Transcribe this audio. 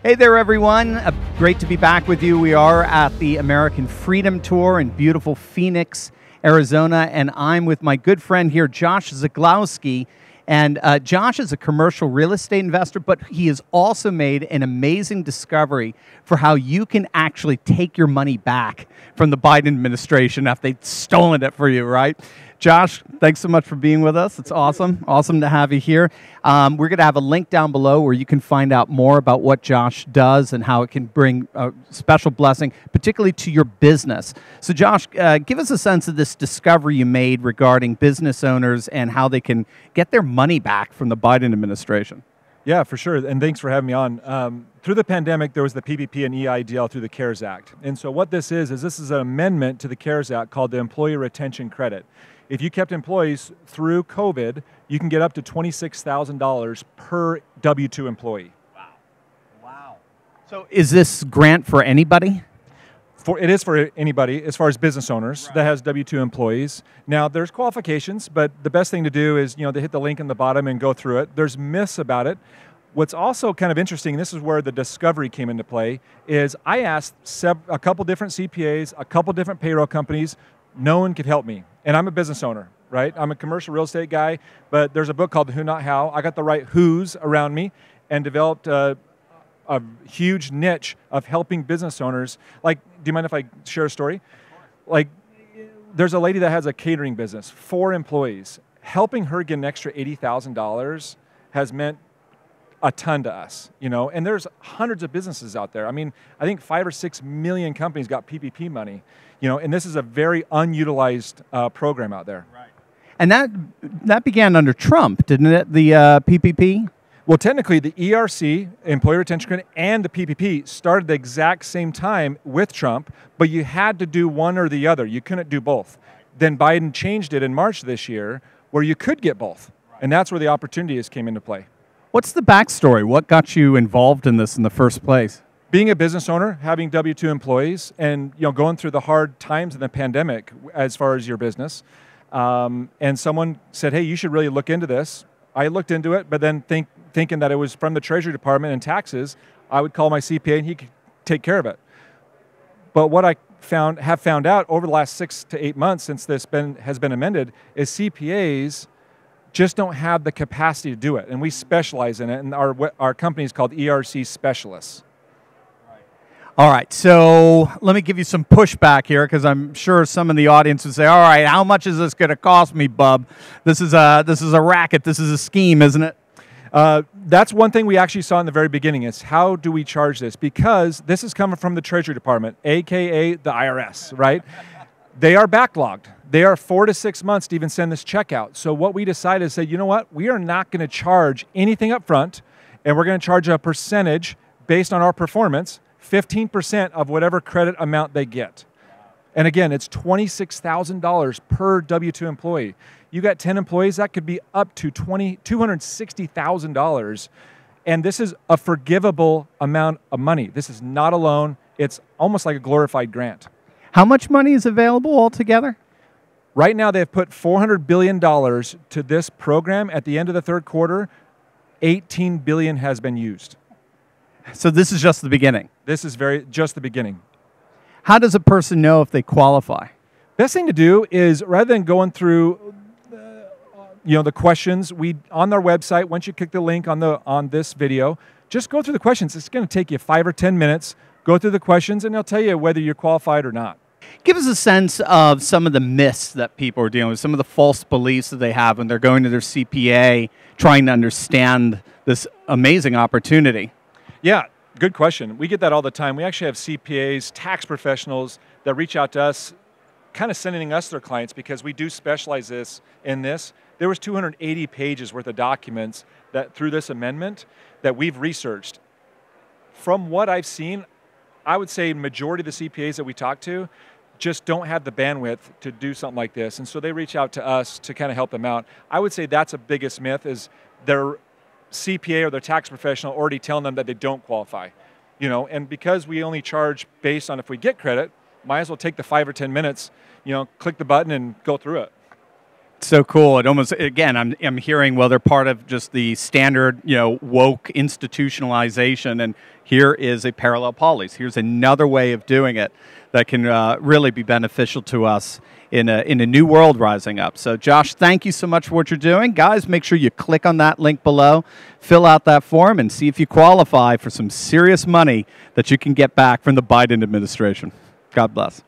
Hey there, everyone. Great to be back with you. We are at the American Freedom Tour in beautiful Phoenix, Arizona, and I'm with my good friend here, Josh Zaglowski. And Josh is a commercial real estate investor, but he has also made an amazing discovery for how you can actually take your money back from the Biden administration after they've stolen it for you, right? Josh, thanks so much for being with us. It's awesome. Awesome to have you here. We're going to have a link down below where you can find out more about what Josh does and how it can bring a special blessing, particularly to your business. So, Josh, give us a sense of this discovery you made regarding business owners and how they can get their money back from the Biden administration. Yeah, for sure. And thanks for having me on. Through the pandemic, there was the PPP and EIDL through the CARES Act. And so what this is this is an amendment to the CARES Act called the Employee Retention Credit. If you kept employees through COVID, you can get up to $26,000 per W-2 employee. Wow. So is this grant for anybody? It is for anybody as far as business owners that has W-2 employees. Now, there's qualifications, but the best thing to do is, to hit the link in the bottom and go through it. There's myths about it. What's also kind of interesting, and this is where the discovery came into play, is I asked a couple different CPAs, a couple different payroll companies. No one could help me. And I'm a business owner, right? I'm a commercial real estate guy, but there's a book called The Who Not How. I got the right who's around me and developed a huge niche of helping business owners. Like, do you mind if I share a story? Like, there's a lady that has a catering business, 4 employees. Helping her get an extra $80,000 has meant a ton to us, and there's hundreds of businesses out there. I mean, I think 5 or 6 million companies got PPP money, and this is a very unutilized program out there. Right. And that began under Trump, didn't it, the PPP? Well, technically, the ERC, Employee Retention Credit, and the PPP started the exact same time with Trump, but you had to do one or the other. You couldn't do both. Then Biden changed it in March this year where you could get both, and that's where the opportunities came into play. What's the backstory? What got you involved in this in the first place? Being a business owner, having W-2 employees, and going through the hard times in the pandemic as far as your business, and someone said, hey, you should really look into this. I looked into it, but then thinking that it was from the Treasury Department and taxes, I would call my CPA and he could take care of it. But what I have found out over the last 6 to 8 months since this has been amended is CPAs just don't have the capacity to do it, and we specialize in it, and our company is called ERC Specialists. All right, so let me give you some pushback here because I'm sure some in the audience would say, all right, how much is this going to cost me, bub? This is a racket. This is a scheme, isn't it? That's one thing we actually saw in the very beginning is how do we charge this? Because this is coming from the Treasury Department, a.k.a. the IRS, right? They are backlogged. They are 4 to 6 months to even send this check out. So what we decided is say, you know what? We are not going to charge anything up front, and we're going to charge a percentage based on our performance, 15% of whatever credit amount they get. And again, it's $26,000 per W-2 employee. You got 10 employees, that could be up to $260,000. And this is a forgivable amount of money. This is not a loan. It's almost like a glorified grant. How much money is available altogether? Right now, they've put $400 billion to this program. At the end of the third quarter, $18 billion has been used. So this is just the beginning? This is just the beginning. How does a person know if they qualify? Best thing to do is rather than going through the questions, on our website, once you click the link on this video, just go through the questions. It's going to take you 5 or 10 minutes. Go through the questions, and they'll tell you whether you're qualified or not. Give us a sense of some of the myths that people are dealing with, some of the false beliefs that they have when they're going to their CPA trying to understand this amazing opportunity. Yeah, good question. We get that all the time. We actually have CPAs, tax professionals that reach out to us, kind of sending us their clients because we do specialize in this. There was 280 pages worth of documents that through this amendment that we've researched. From what I've seen, I would say majority of the CPAs that we talk to just don't have the bandwidth to do something like this. And so they reach out to us to kind of help them out. I would say that's a biggest myth is their CPA or their tax professional already telling them that they don't qualify. And because we only charge based on if we get credit, might as well take the 5 or 10 minutes, click the button and go through it. So cool. It almost, again, I'm hearing, well, they're part of just the standard, woke institutionalization, and here is a parallel polis. Here's another way of doing it that can really be beneficial to us in a new world rising up. So, Josh, thank you so much for what you're doing. Guys, make sure you click on that link below, fill out that form, and see if you qualify for some serious money that you can get back from the Biden administration. God bless.